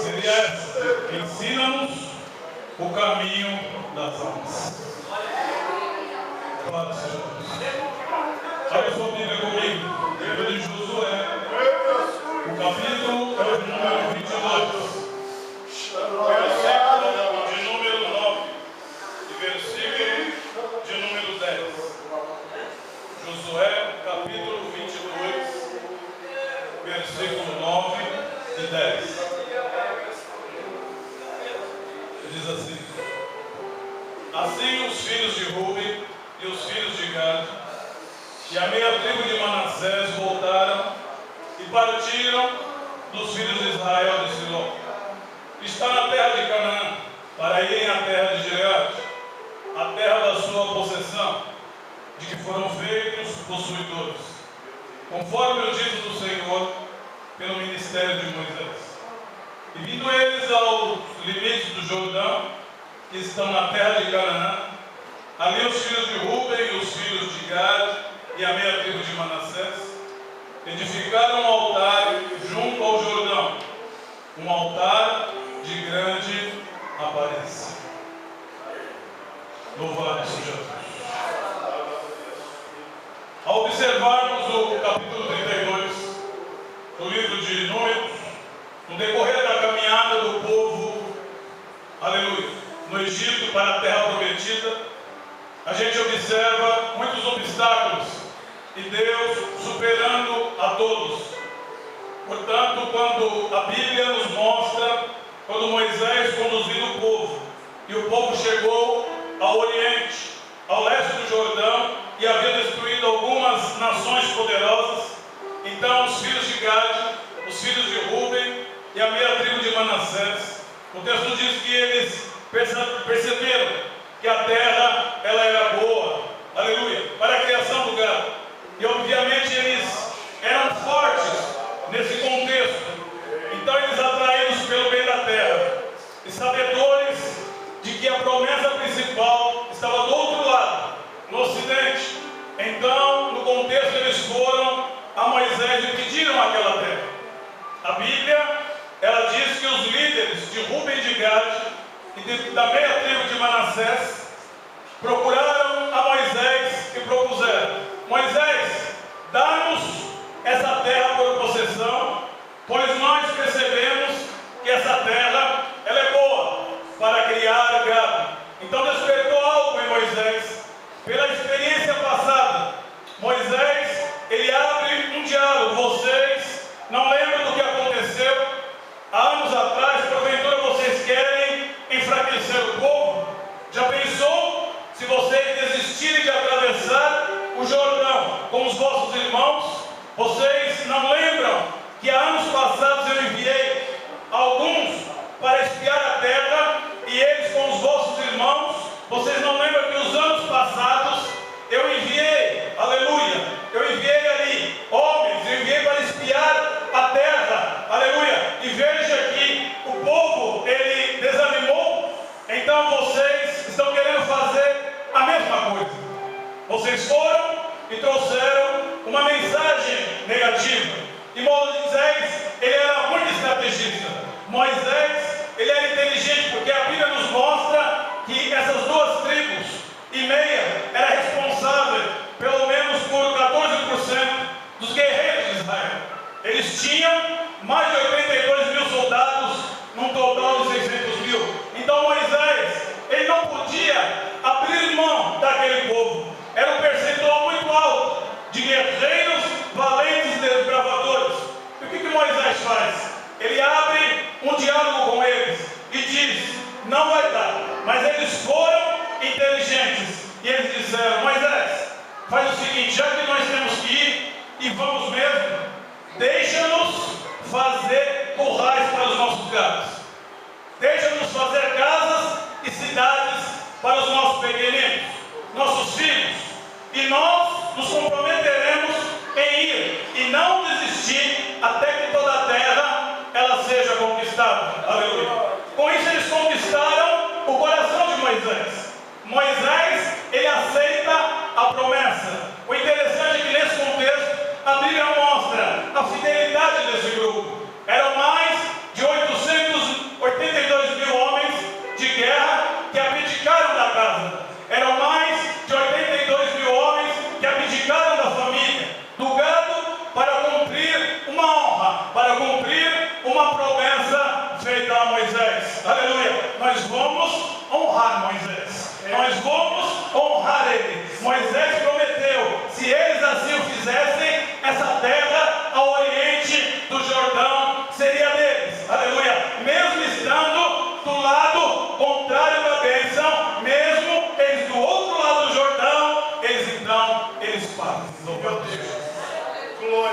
seria essa: ensina-nos o caminho das almas. Glória seja Deus. Abra sua Bíblia comigo, livro de Josué, o capítulo é o de número 22, versículo de número 9 e versículo de número 10. Josué, capítulo 22, versículo 9 e 10. Diz assim: Assim os filhos de Ruben e os filhos de Gad e a meia tribo de Manassés voltaram e partiram dos filhos de Israel de Siló. Está na terra de Canaã, para irem à terra de Gileade, a terra da sua possessão, de que foram feitos possuidores, conforme o dito do Senhor pelo ministério de Moisés. E vindo eles aos limites do Jordão, que estão na terra de Canaã, ali os filhos de Ruben e os filhos de Gad e a meia tribo de Manassés edificaram um altar junto ao Jordão, um altar de grande aparência. Louvado seja Deus. Ao observarmos o capítulo 32 do livro de Números, no decorrer da caminhada do povo, aleluia, no Egito para a terra prometida, a gente observa muitos obstáculos e Deus superando a todos. Portanto, quando a Bíblia nos mostra, quando Moisés conduziu o povo, e o povo chegou ao Oriente, ao leste do Jordão, e havia destruído algumas nações poderosas, então os filhos de Gad, os filhos de Ruben e a meia tribo de Manassés, o texto diz que eles perceberam que a terra ela era boa, aleluia, para a criação do gado. E obviamente eles eram fortes nesse contexto. Então eles, atraídos pelo bem da terra e sabedores de que a promessa principal estava do outro lado, no ocidente, então no contexto eles foram a Moisés e pediram aquela terra. A Bíblia ela diz que os líderes de Ruben e de Gad e da meia tribo de Manassés procuraram a Moisés e propuseram: Moisés, dá-nos essa terra por possessão, pois nós percebemos que essa terra ela é boa para criar gado. Então despertou algo em Moisés pela experiência passada. Moisés ele abre um diálogo. Vocês não lembram do que aconteceu há anos atrás? Porventura vocês querem enfraquecer o povo? Já pensou se vocês desistirem de atravessar o Jordão com os vossos irmãos? Vocês não lembram que há anos passados eu enviei alguns para espiar a terra e eles com os vossos irmãos? Vocês não lembram que os anos passados eu enviei, aleluia, eu enviei ali homens, eu enviei para espiar a terra, aleluia, e veja que o povo ele desanimou? Então vocês estão querendo fazer a mesma coisa. Vocês foram e trouxeram uma mensagem negativa. E Moisés ele era muito estrategista. Moisés ele era inteligente, porque a Bíblia nos mostra que essas duas tribos e meia era responsável pelo menos por 14% dos guerreiros de Israel. Eles tinham mais de 82 mil soldados, num total de 600 mil. Então Moisés ele não podia abrir mão daquele povo. Era um percentual muito alto de guerreiros, valentes e desbravadores. E o que Moisés faz? Ele abre um diálogo com eles e diz: não vai dar. Mas eles foram inteligentes e eles disseram: Moisés, faz o seguinte, já que nós temos que ir e vamos mesmo, deixa-nos fazer currais para os nossos gados, deixa-nos fazer casas e cidades para os nossos pequeninos, nossos filhos, e nós nos comprometeremos em ir e não desistir até que toda a terra ela seja conquistada. Aleluia. Com isso eles conquistaram o coração de Moisés. Moisés ele aceita a promessa. O interessante é que nesse contexto a Bíblia mostra a fidelidade desse grupo. Eram mais de 800 nós vamos honrar Moisés. Nós vamos honrar ele. Moisés prometeu, se eles assim o fizessem, essa terra ao oriente do Jordão seria deles. Aleluia. Mesmo estando do lado contrário da bênção, mesmo eles do outro lado do Jordão, eles fazem.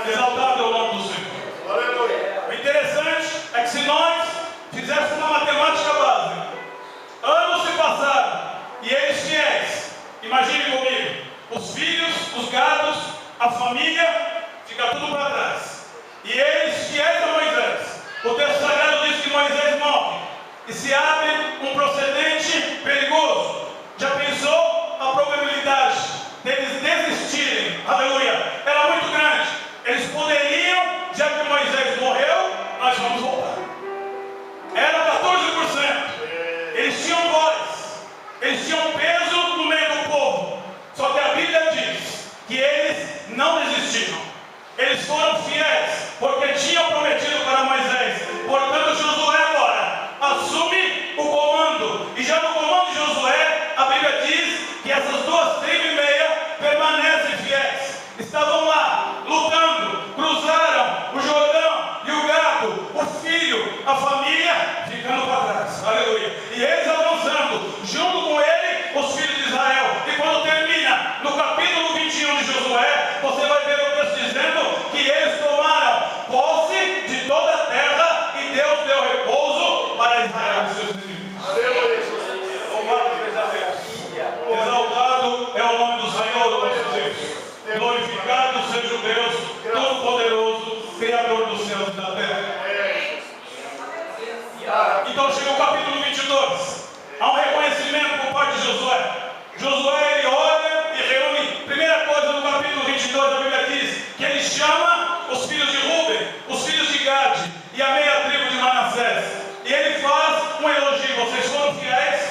Exaltado é o nome do Senhor. Aleluia. O interessante é que se nós fizéssemos uma matemática básica, anos se passaram e eles fiéis, imagine comigo, os filhos, os gados, a família, fica tudo para trás. E eles fiéis a Moisés. O texto sagrado diz que Moisés morre e se abre um procedente perigoso. Já pensou a probabilidade deles desistirem? Aleluia. Era muito grande. Eles poderiam, já que Moisés morreu, nós vamos voltar. Era 14%. Eles tinham voz, eles tinham peso no meio do povo. Só que a Bíblia diz que eles não desistiram. Eles foram fiéis, porque tinham prometido para Moisés. Portanto, Josué agora assume o comando. E já no comando de Josué, a Bíblia diz que essas 2 tribos e meia permanecem fiéis. Estavam lá, lutando, cruzaram o Jordão e o gado, o filho, a família, ficando para trás. Aleluia. E eles avançando, junto com ele, os filhos de Israel. E quando termina, no capítulo 21 de Josué, você vai ver o texto dizendo que eles tomaram posse de toda a terra e Deus deu repouso para Israel e seus inimigos. Aleluia. Exaltado é o nome do Senhor, nosso Deus. Glorificado seja o Deus Todo-Poderoso, Criador dos céus e da terra. Então chega o capítulo 22. Há um reconhecimento por parte de Josué. Josué, ele olha e reúne. Primeira coisa no capítulo 22, a Bíblia diz que ele chama os filhos de Rúben, os filhos de Gade e a meia tribo de Manassés. E ele faz um elogio. Vocês foram fiéis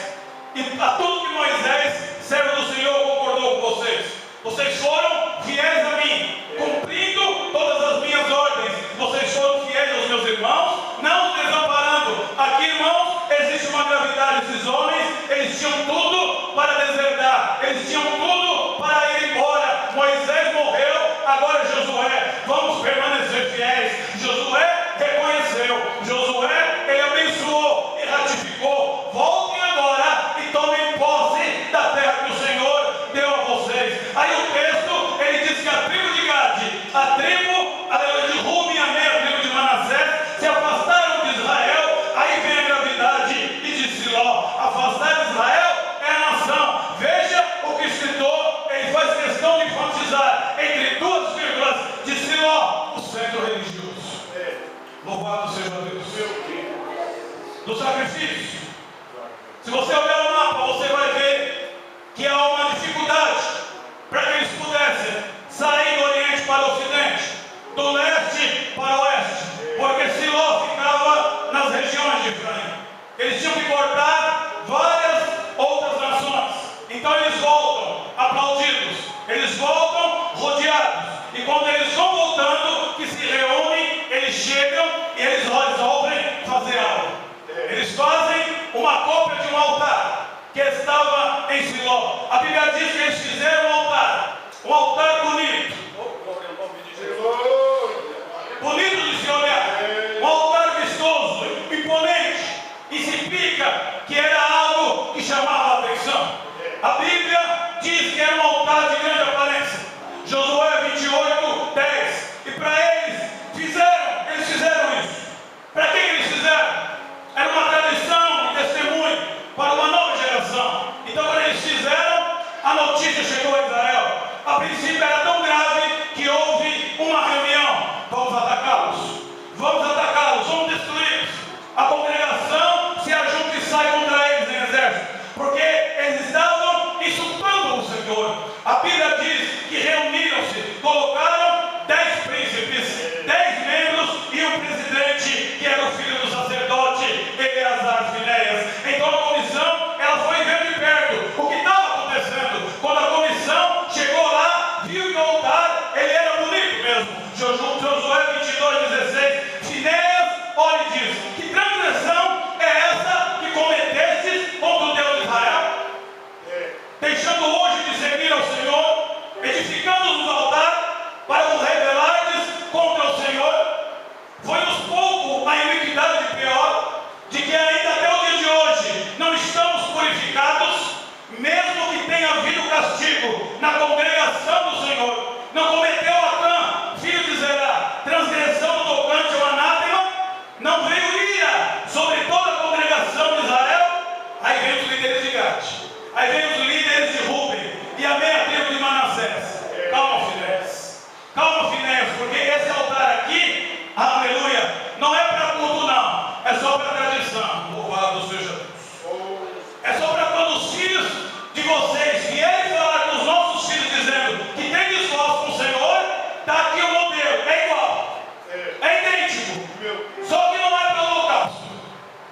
e a tudo que Moisés, servo do Senhor, concordou com vocês. Vocês foram fiéis a mim, cumprindo todas as minhas ordens. Vocês foram fiéis aos meus irmãos, não os desamparando. Aqui, irmãos, existe uma gravidade. Esses homens, eles tinham tudo para deserdar. Eles tinham tudo para ir embora. Moisés morreu, agora Josué. Vamos permanecer fiéis. Josué reconheceu. Josué, ele abençoou e ratificou. Voltem agora e tomem posse da terra que o Senhor deu a vocês. Aí o texto, ele diz que a tribo de Gade, a tribo de Rúben e a meia tribo de Manassés se afastaram de Israel. Aí vem a gravidade e de Siló. Afastar Israel é a nação. Veja o que o escritor, ele faz questão de enfatizar entre 2 vírgulas de Siló, o centro religioso. Louvado seja Deus. Do sacrifício. Se você olhar o mapa, você vai ver que há uma dificuldade para que eles pudessem sair do Oriente para o Ocidente, do leste para o oeste, porque Siló ficava nas regiões de Efraim. Eles tinham que cortar várias outras nações. Então eles voltam aplaudidos, eles voltam rodeados. E quando eles vão voltando, que se reúnem, eles chegam e eles resolvem fazer algo. Eles fazem uma cópia de um altar que estava em Siló. A Bíblia diz que eles fizeram um altar bonito, bonito de se olhar, um altar vistoso, imponente, e se pica que era algo que chamava a atenção. A Bíblia diz que era um altar de grande aparência. Josué 28, 10. E para eles fizeram isso. Para que eles fizeram? Era uma tradição e testemunho para uma nova geração. Então quando eles fizeram, a notícia chegou a Israel. A princípio era tão grave que houve uma reunião. Vamos atacá-los. sobre toda a congregação de Israel. Aí vem os líderes de Gad, aí vem os líderes de Rúben e a meia tribo de Manassés. Calma, Finéias, porque esse altar aqui, aleluia, não é para culto não, é só para tradição. Louvado seja Deus. É só para quando os filhos de vocês vierem falar com os nossos filhos dizendo que tem desgosto com o Senhor, está aqui o modelo, é igual, é idêntico, só que não é para holocausto,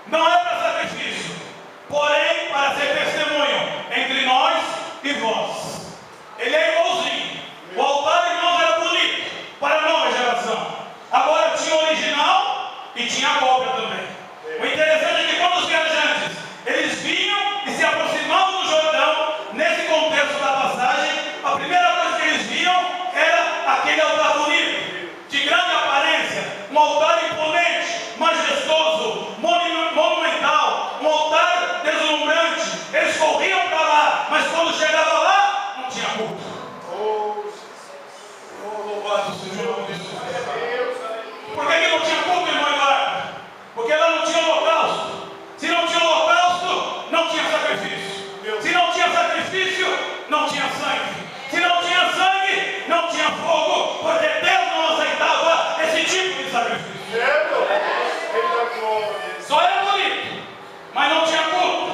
não é para sacrifício, porém para ser testemunho entre nós e vós. Ele é igualzinho. O altar, irmãos, era bonito para a nova geração. Agora tinha original e tinha cópia também. O interessante é que quando os viajantes eles vinham e se aproximavam do Jordão, nesse contexto da passagem, a primeira coisa que eles viam era aquele altar bonito, de grande aparência, um altar imponente, majestoso, monumental, um altar deslumbrante. Eles corriam para lá, mas quando chegava lá, não tinha culto. Louvado seja o nome de Jesus. Por que não tinha culto, irmão Eduardo? Porque lá não tinha holocausto. Se não tinha holocausto, não tinha sacrifício. Se não tinha sacrifício, não tinha sangue. Se não tinha sangue, não tinha fogo. Porque Deus não aceitava esse tipo de sacrifício. Só era bonito, mas não tinha culto.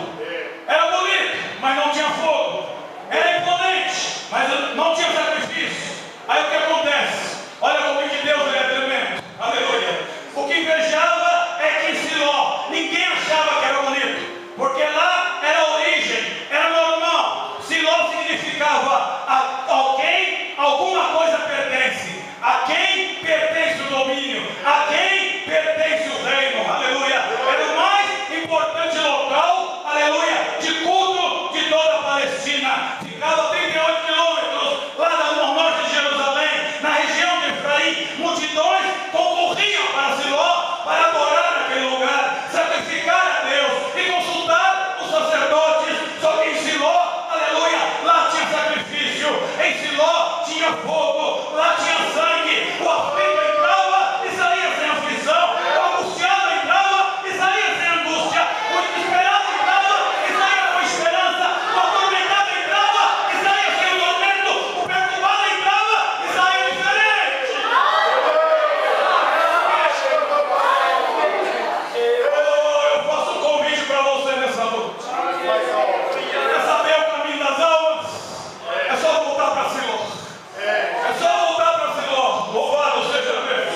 Era bonito, mas não tinha fogo. Era imponente, mas não tinha sacrifício. Aí o que acontece? Olha como que Deus é tremendo. Aleluia. O que invejava é que em Siló ninguém achava que era bonito, porque lá era a origem, era normal. Siló significava a quem alguma coisa pertence, a quem pertence o domínio, a quem pertence o reino. Aleluia. Era o mais importante local, aleluia, de culto de toda a Palestina. Ficava 38 quilômetros lá no norte de Jerusalém, na região de Efraim. Multidões concorriam para Siló para adorar naquele lugar, sacrificar a Deus e consultar os sacerdotes. Só que em Siló, aleluia, lá tinha sacrifício, em Siló tinha fogo, lá tinha sangue. O aflito entrava e saía sem aflição, o angustiado entrava e saía sem angústia, o desesperado entrava e saía com esperança, o atormentado entrava e saía sem o tormento, o perturbado entrava e saía diferente. Eu faço um convite para você nessa noite. Quer saber o caminho das almas? É só voltar para Siló. É só voltar para Siló. Louvado seja Deus.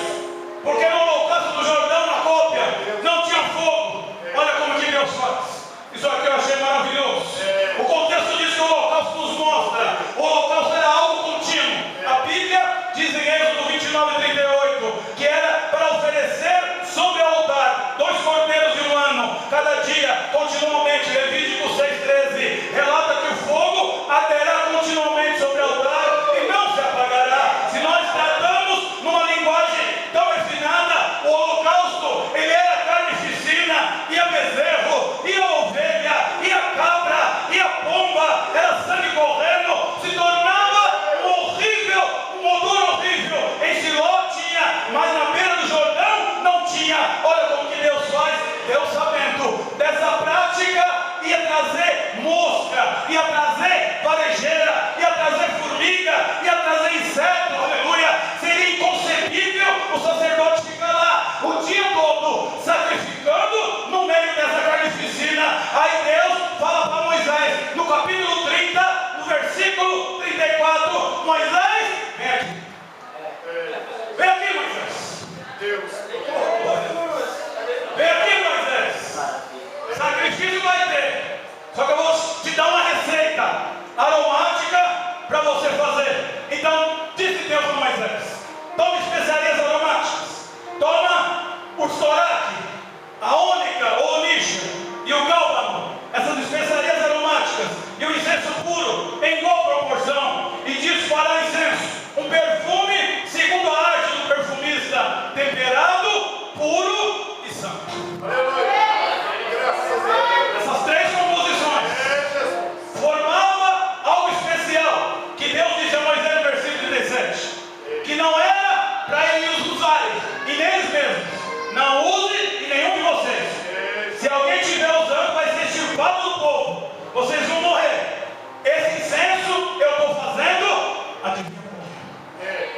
Porque no holocausto do Jordão, na cópia, não tinha fogo. Olha como que Deus faz. Isso aqui eu achei maravilhoso. O contexto diz que o holocausto nos mostra. O holocausto era algo contínuo. A Bíblia diz em Êxodo 29:38 que era para oferecer sobre o altar 2 cordeiros de um ano, cada dia, continuamente. Levítico 6:13 relata que o fogo arderá continuamente sobre o altar e não se apagará. Se nós tratamos numa linguagem tão refinada, o holocausto, ele era carnificina, e a bezerro, e a ovelha, e a cabra, e a pomba, era sangue correndo, se tornava um odor horrível. Em Siló tinha, mas na beira do Jordão não tinha. Olha como que Deus faz. Deus, sabendo dessa prática, ia trazer mosca, ia trazer varejeira, ia trazer formiga, ia trazer inseto. Aleluia. Seria inconcebível o sacerdote ficar lá o dia todo sacrificando no meio dessa carnificina. Aí Deus fala para Moisés, no capítulo 30, no versículo 34, Moisés, vem aqui. Vem aqui, Moisés. Vem aqui, Moisés. Sacrifício vai ter. Só que eu vou te dar uma receita aromática para você fazer. Então, disse Deus para Moisés: toma especiarias aromáticas. Toma o soraque, a ônica ou oníxio e o gálbano. Essas especiarias aromáticas e o incenso puro em igual proporção. E disso fará incenso, um perfume segundo a arte do perfumista, temperado, puro e santo. Essas 3 composições formava algo especial que Deus disse a Moisés no versículo 37, que não era para eles usarem, e nem eles mesmos. Não use e nenhum de vocês. vocês vão morrer. Esse incenso eu estou fazendo, adivinha por quê?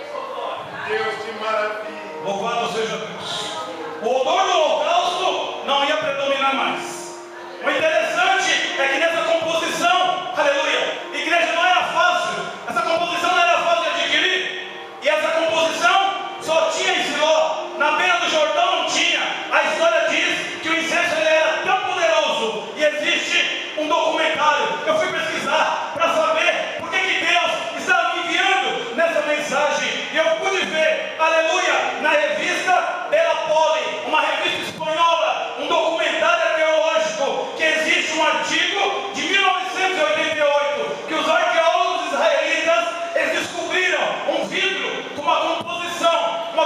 Deus de maravilha. Louvado seja Deus. O odor do holocausto não ia predominar mais. O interessante é que nessa composição, aleluia, igreja, não era fácil. Essa composição não era fácil de adquirir. E essa composição só tinha em Siló. Na beira do Jordão não tinha. A história diz que o incenso ele era tão poderoso. E existe um documentário. Eu fui pesquisar para saber por que Deus estava me enviando nessa mensagem. E eu pude ver, aleluia, na revista Della Poli, uma revista espanhola, um documentário arqueológico, que existe um artigo de 1988, que os arqueólogos israelitas, eles descobriram um vidro com uma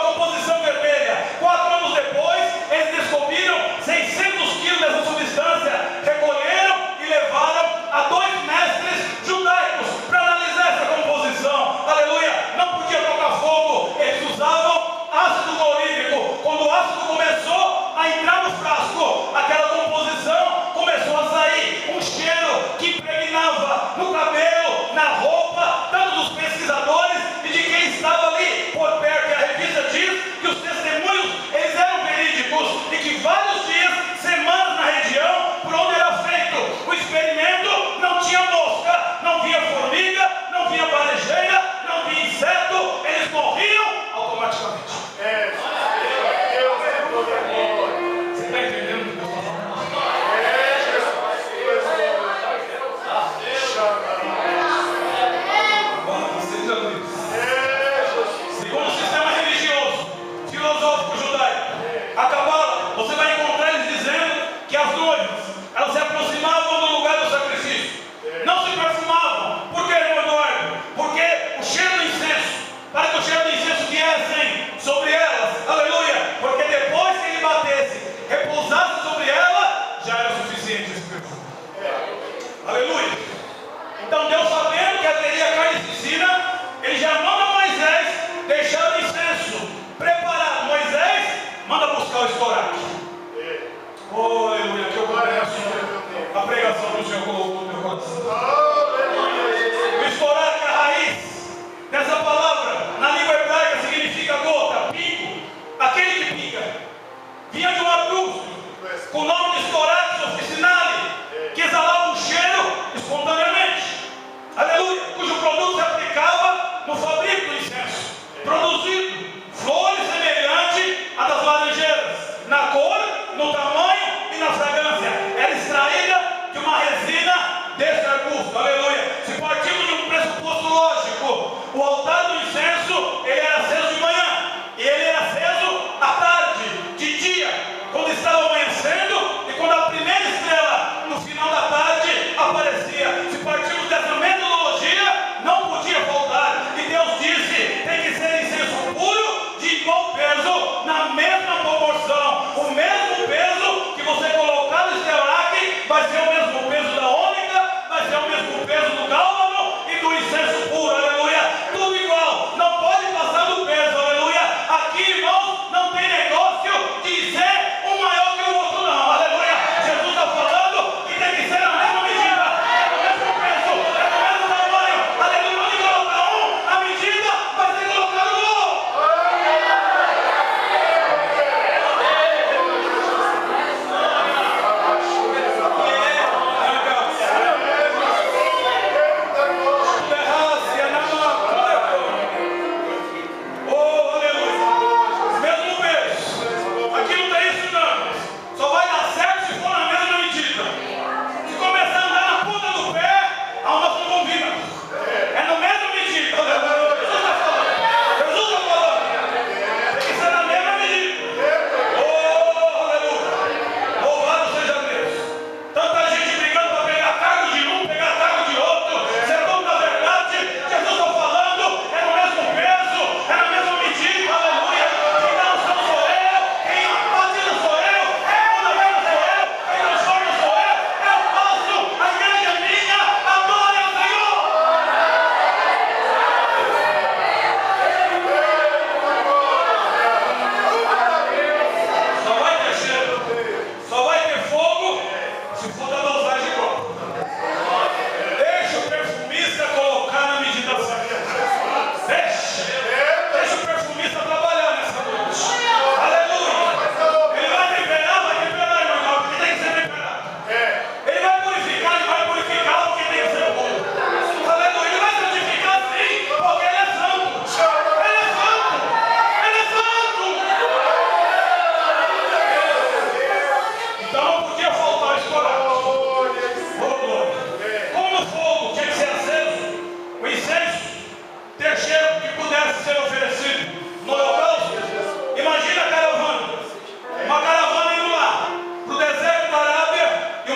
composição vermelha. 4 anos depois, eles descobriram 600 quilos dessa substância, recolheram e levaram a 2 mestres judaicos para analisar essa composição. Aleluia! Não podia tocar fogo, eles usavam ácido clorídrico. Quando o ácido começou a entrar no frasco, aquela composição começou a sair um cheiro que impregnava no cabelo, na roupa, tanto dos pesquisadores e de quem estava ali por perto. E a revista diz que os testemunhos, eles eram verídicos e que vários dias, semanas na região por onde era feito o experimento, não tinha mosca, não vinha formiga, não vinha varejeira, não vinha inseto, eles morriam automaticamente. Deus é poderoso. Você está entendendo o que eu estou falando? Vocês já viram. Segundo o sistema religioso, filosófico judaico, a Cabala, você vai encontrar eles dizendo que as noivas, elas se aproximavam do lugar do sacrifício. Não se perfumavam. Por que, irmão Eduardo? Porque o cheiro do incenso, para que o cheiro do incenso viesse sobre elas, aleluia, porque depois que ele batesse, repousasse sobre ela, já era suficiente esse perfume. Aleluia. Então Deus, sabendo que haveria carnificina, ele já manda Moisés deixar o incenso preparado. Moisés manda buscar o estoraque. Oh, aleluia, que eu conheço a pregação que o Senhor colocou no meu coração. O estoraque, a raiz dessa palavra, na língua hebraica, significa gota, pingo, aquele que pinga. Vinha de um arbusto com o nome de estoraque officinale, que exalava um cheiro espontaneamente. Aleluia, cujo produto se aplicava no fabrico do incenso, produzindo flores semelhantes à das laranjeiras, na cor, no tamanho e na fragrância. Era extraída de uma resina desse arbusto. Aleluia. Se partimos de um pressuposto lógico, o altar do incenso, ele era aceso de manhã e ele era aceso à tarde, de dia, quando estava amanhecendo e quando a primeira estrela no final da tarde aparecia. Se partimos dessa metodologia, não podia faltar. E Deus disse: tem que ser incenso puro, de igual peso, na mesma proporção. O mesmo peso que você colocar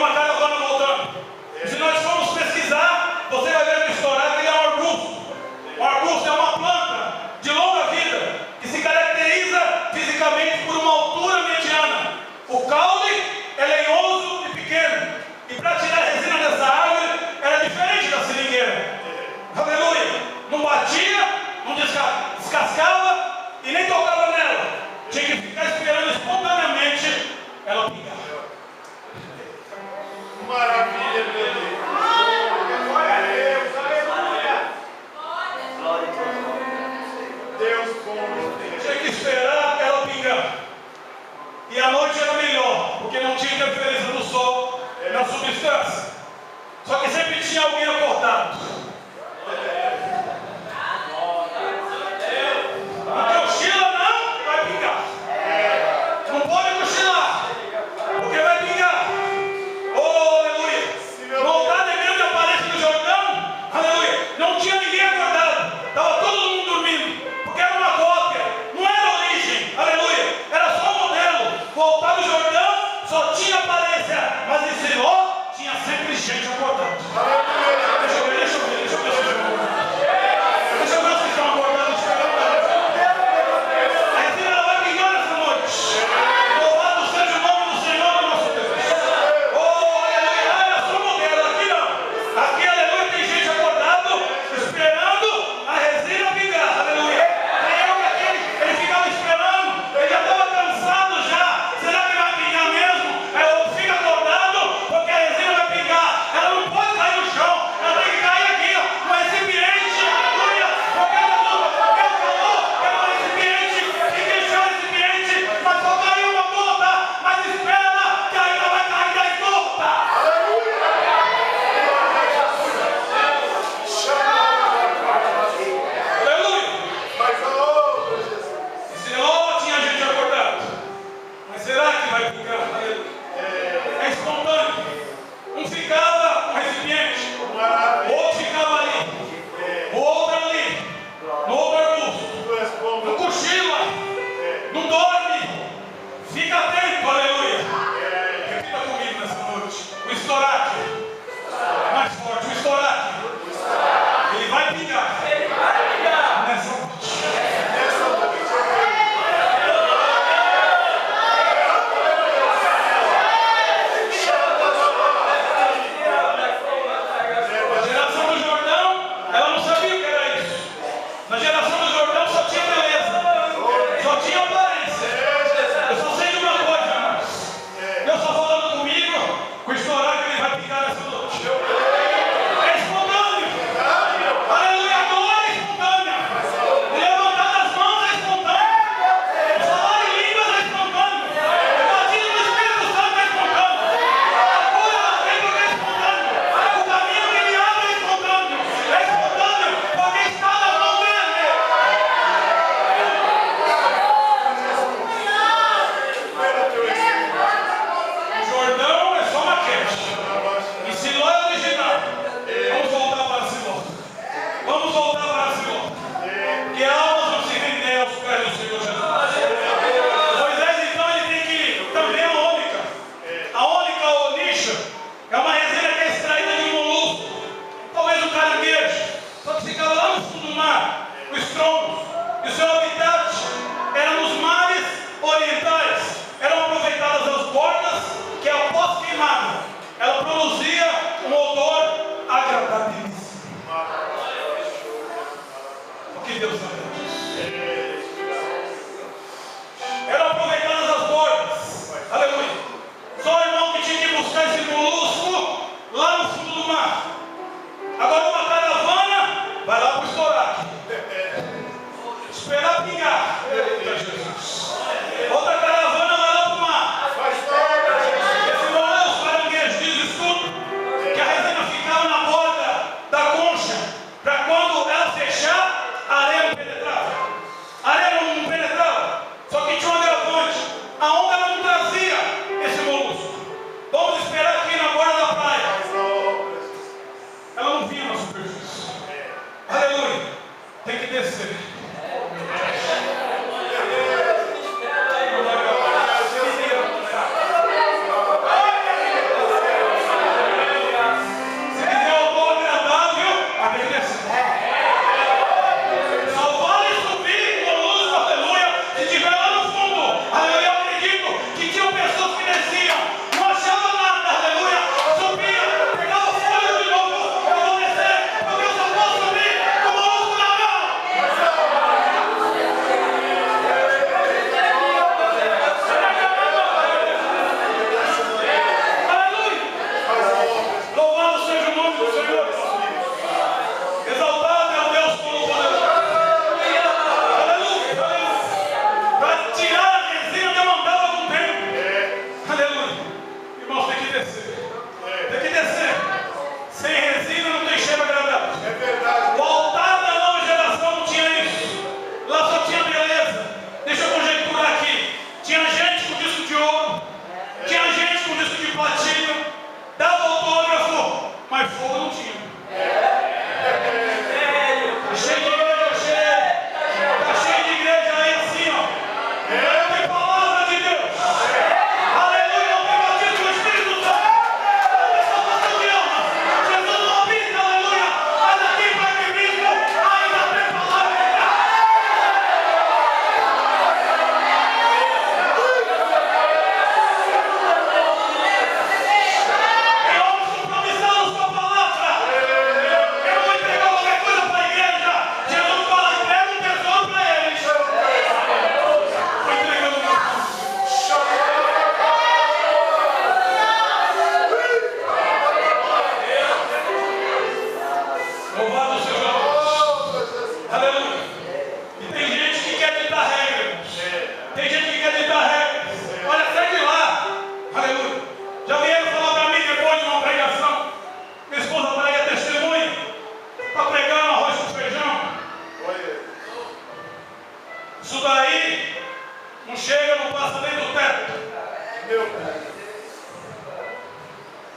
uma caravana voltando. Se nós formos pesquisar, você vai ver que o estouraco ele é um arbusto. O arbusto é uma planta de longa vida que se caracteriza fisicamente por uma altura mediana. O caule é lenhoso e pequeno. E para tirar a resina dessa árvore era diferente da seringueira. Aleluia! Não batia, não descascava e nem tocava nela. Tinha que ficar esperando espontaneamente ela pingar. Maravilha, meu Deus. Glória a Deus, aleluia. Deus bom. Tinha que esperar ela pingar. E a noite era melhor, porque não tinha interferência do sol na substância. Só que sempre tinha alguém acordado. Não cochila não, vai pingar. Não pode cochilar, porque vai pingar. Oh, aleluia. Voltar na igreja aparece no Jordão, aleluia. Não tinha ninguém acordado, estava todo mundo dormindo, porque era uma cópia, não era a origem, aleluia. Era só um modelo. Voltar no Jordão só tinha aparência, mas em Siló tinha sempre gente acordada. Deixa eu ver. Deixa eu ver se vocês estão acordados esperando a resina. A resina ela vai pingar nessa noite. Louvado seja o nome do Senhor nosso Deus. Oh, aleluia. Olha só o modelo. Aqui não. Aqui, aleluia, tem gente acordado esperando a resina pingar. Aleluia. Tem homem aqui, ele ficava esperando. Ele já estava cansado já. Será que vai pingar mesmo? Aí o outro fica acordado porque a resina vai pingar. Ela não pode cair no chão. Ela tem que cair aqui, ó, no recipiente. Aleluia. Porque ela falou que era um recipiente. E deixou o recipiente. Mas só caiu uma gota. Mas espera que ainda vai cair 10 gotas. Aleluia. Mas, oh, Jesus. Senhor, tinha gente acordada. Mas será que vai pingar? Aleluia. É espontâneo. Um ficava no recipiente, o outro ficava ali, o outro ali, no outro arbusto. Tu és bom, Não meu Deus. cochila, não dorme, fica atento, aleluia. Repita comigo nessa noite. O estouraque, mais forte, o estouraque, ele vai pingar nessa noite. Nessa noite. A geração do Jordão, ela não sabia o que era isso. Na geração do Jordão só tinha beleza, só tinha aparência. Eu só sei de uma coisa, irmãos. Deus está falando comigo, com o estouraque ele vai pingar nessa noite. É espontâneo. Aleluia, a glória é espontânea. O levantar das mãos é espontâneo. O falar em línguas é espontâneo. O batismo do Espírito Santo é espontâneo. A cura da febre é espontâneo. O caminho que ele abre é espontâneo. É espontâneo porque está nas mãos dele. O Jordão é só maquete. E Siló é original. Vamos voltar para Siló. Vamos voltar para Siló. Que almas vão se render aos pés do Senhor Jesus. Moisés, então, ele tem que também a ônica. A ônica ou onixa é uma resina que é extraída de um molusco, talvez um caranguejo, só que ficava lá no fundo do mar, o estrombos. E o seu habitat era nos mares orientais. Eram aproveitadas as bordas que, após queimada, ela produzia um odor agradabilíssimo. O que Deus está vendo? Eram aproveitadas as bordas. Aleluia. Só o irmão que tinha que buscar esse molusco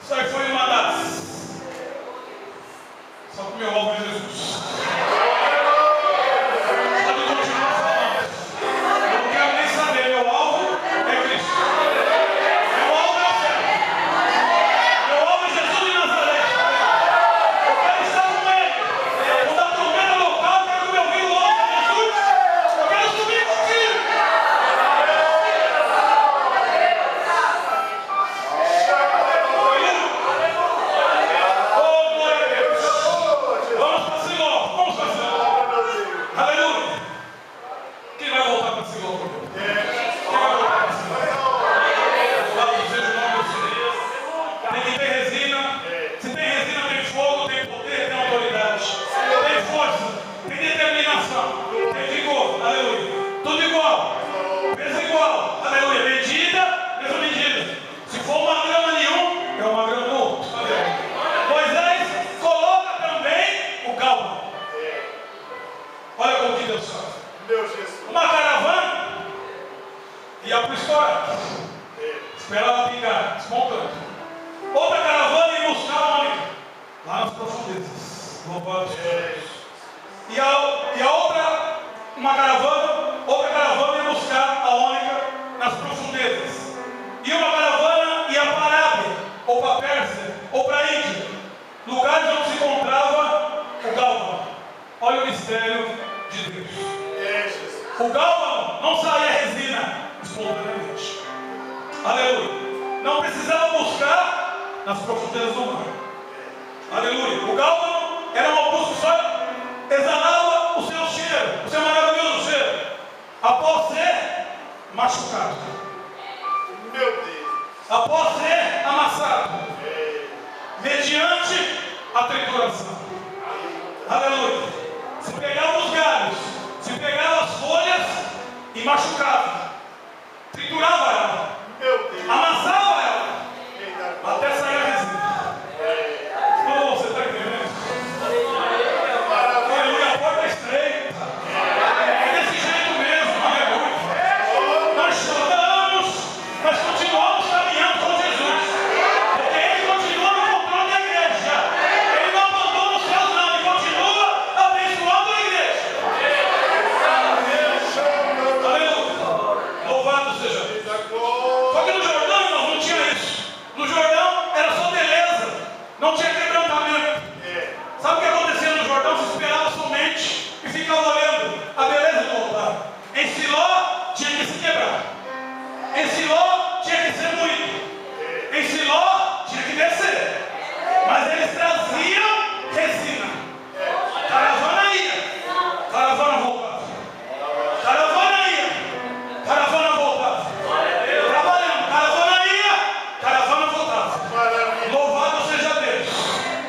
Isso aí foi uma das. Só que o meu alvo é Jesus. Pode continuar falando. Eu não quero nem saber. Meu alvo é Cristo. Meu alvo é o céu. Meu alvo é Jesus de Nazaré. Eu quero estar com Ele. Quando a trombeta local, eu quero que meu ouvido ouça Jesus. Eu quero subir contigo. Oh, glória a Deus. Vamos para Siló. Vamos para Siló. Aleluia. Quem vai voltar para Siló? Quem vai voltar para Siló? Louvado seja o nome do Senhor. Tem que ter resina. Se tem resina, tem fogo, tem poder, tem autoridade. Tem força, tem determinação, tem vigor. Aleluia. Tudo igual. Peso igual. Aleluia. Medida, mesma medida. Se for uma grama de um, é uma grama do outro. Aleluia. Moisés coloca também o calma. Olha como que Deus faz. Meu Jesus. Uma caravana ia para o estourado. Esperava pingar, desmontando. Outra caravana ia buscar a ônica lá nas profundezas. Louvado seja Deus. E a outra, outra caravana ia buscar a ônica nas profundezas. E uma caravana ia para a Arábia, ou para a Pérsia, ou para a Índia, lugares onde se encontrava o Gálvano. Olha o mistério de Deus. Jesus. O Gálvano não saía resina espontaneamente. Aleluia. Não precisava buscar nas profundezas do mar. Aleluia. O Gálvano era uma busca que só exalava o seu cheiro, o seu maravilhoso cheiro, após ser machucado, Meu Deus. após ser amassado, mediante a trituração. Aleluia. Se pegava os galhos, se pegava as folhas e machucava, triturava ela, Meu Deus. amassava ela, Quem dá até sair a resina. Oh, você está entendendo? Aleluia, a porta é estreita. É desse jeito mesmo, aleluia. Nós choramos, mas continuamos caminhando com Jesus. Porque Ele continua no controle da igreja. Ele não abandona os seus, não. Ele continua abençoando a igreja. Aleluia. Louvado seja Deus. Só que no Jordão, irmão, não tinha isso. No Jordão era só beleza. Não tinha quebrantamento. Sabe o que acontecia no Jordão? Se esperava somente e ficava olhando a beleza do altar. Em Siló tinha que se quebrar. Em Siló tinha que ser moído. Em Siló tinha que descer. Mas eles traziam resina. Caravana ia, caravana voltava. Caravana ia, caravana voltava. Trabalhando, caravana ia, caravana voltava. Louvado seja Deus.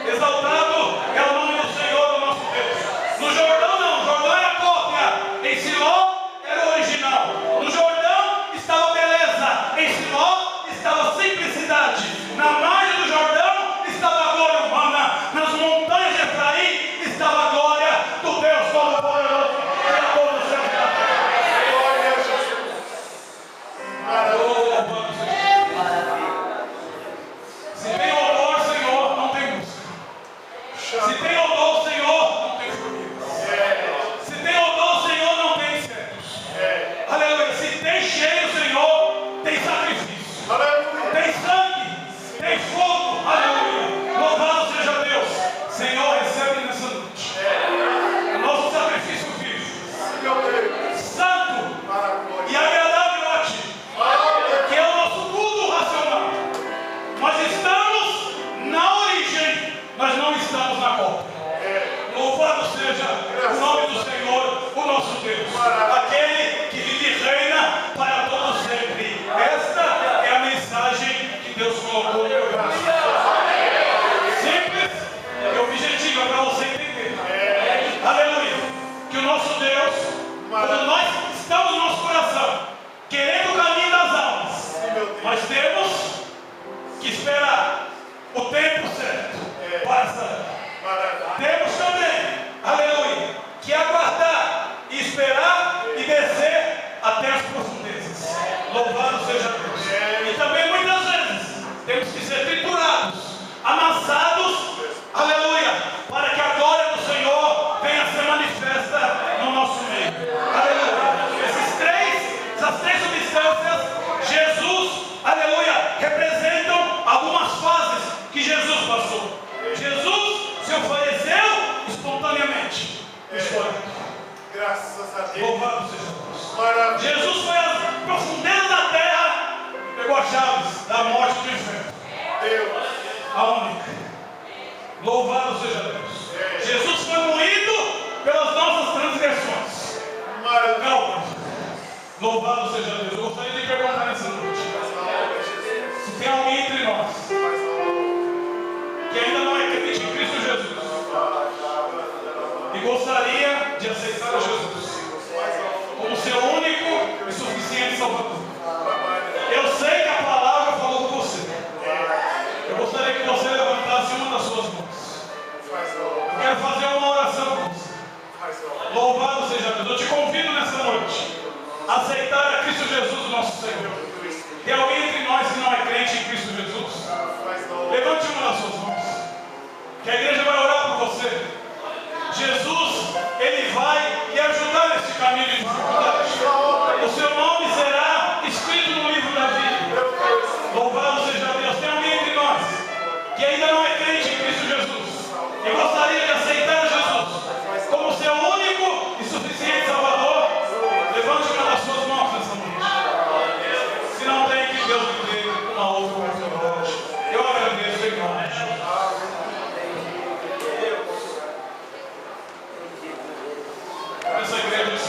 Exaltado é o nome do Senhor, do nosso Deus. No Jordão não, no Jordão era cópia. Em Siló era o original. No Jordão estava beleza. Em Siló estava simplicidade. Na margem do Jordão estava a glória humana. Nas montanhas de Efraim estava a glória do Deus Todo-Poderoso. Criador do céu e da terra. Glória a Jesus. Maravilha. Louvado seja Deus. Se tem odor, Senhor, não tem música. Se tem odor, Senhor, não tem formigas. Se tem odor, Senhor, não tem insetos. Aleluia. Se tem cheiro, Senhor, tem sacrifício. Aleluia. Tem sangue, tem fogo. Aleluia. Louvado seja Deus. Senhor, recebe nessa noite o nosso sacrifício vivo, Meu Deus. santo Maravilha. e agradável a Ti, que é o nosso culto racional. Nós estamos na origem, nós não estamos na copa. Louvado seja o nome do Senhor, o nosso Deus, aquele que vive e reina para todos sempre. Esta é a mensagem que Deus colocou no meu coração. Simples e objetiva para você entender. Aleluia. Que o nosso Deus, quando nós estamos no nosso coração, querendo o caminho das almas, nós temos que esperar o tempo certo para sair. Temos também, aleluia, que aguardar e esperar e descer até as profundezas. Louvado seja Deus. E também muitas vezes temos que ser triturados Graças a Deus. Louvado seja Deus. Maravilha. Jesus foi às profundezas da terra, pegou as chaves da morte do inferno. Deus. A única. Louvado seja Deus. Jesus foi moído pelas nossas transgressões. Maravilha. Calma. Louvado seja Deus. Eu gostaria de perguntar nessa noite: se tem alguém entre nós que ainda não é crente em Cristo Jesus e gostaria de aceitar a Jesus como seu único e suficiente Salvador, eu sei que a palavra falou com você. Eu gostaria que você levantasse uma das suas mãos. Eu quero fazer uma oração com você. Louvado seja Deus. Eu te convido nessa noite a aceitar a Cristo Jesus, nosso Senhor. Tem alguém entre nós que não é crente em Cristo Jesus? Levante uma das suas mãos, que a igreja vai orar por você. Jesus, Ele vai lhe ajudar nesse caminho de dificuldade. O seu nome será escrito no livro da vida. Louvado seja Deus. Tem alguém entre nós que ainda não é crente em Cristo Jesus e gostaria de aceitar Jesus como seu único e suficiente Salvador? Levante uma das suas mãos nessa noite. Se não tem, que Deus lhe dê uma outra oportunidade. Eu agradeço, irmão. Essa igreja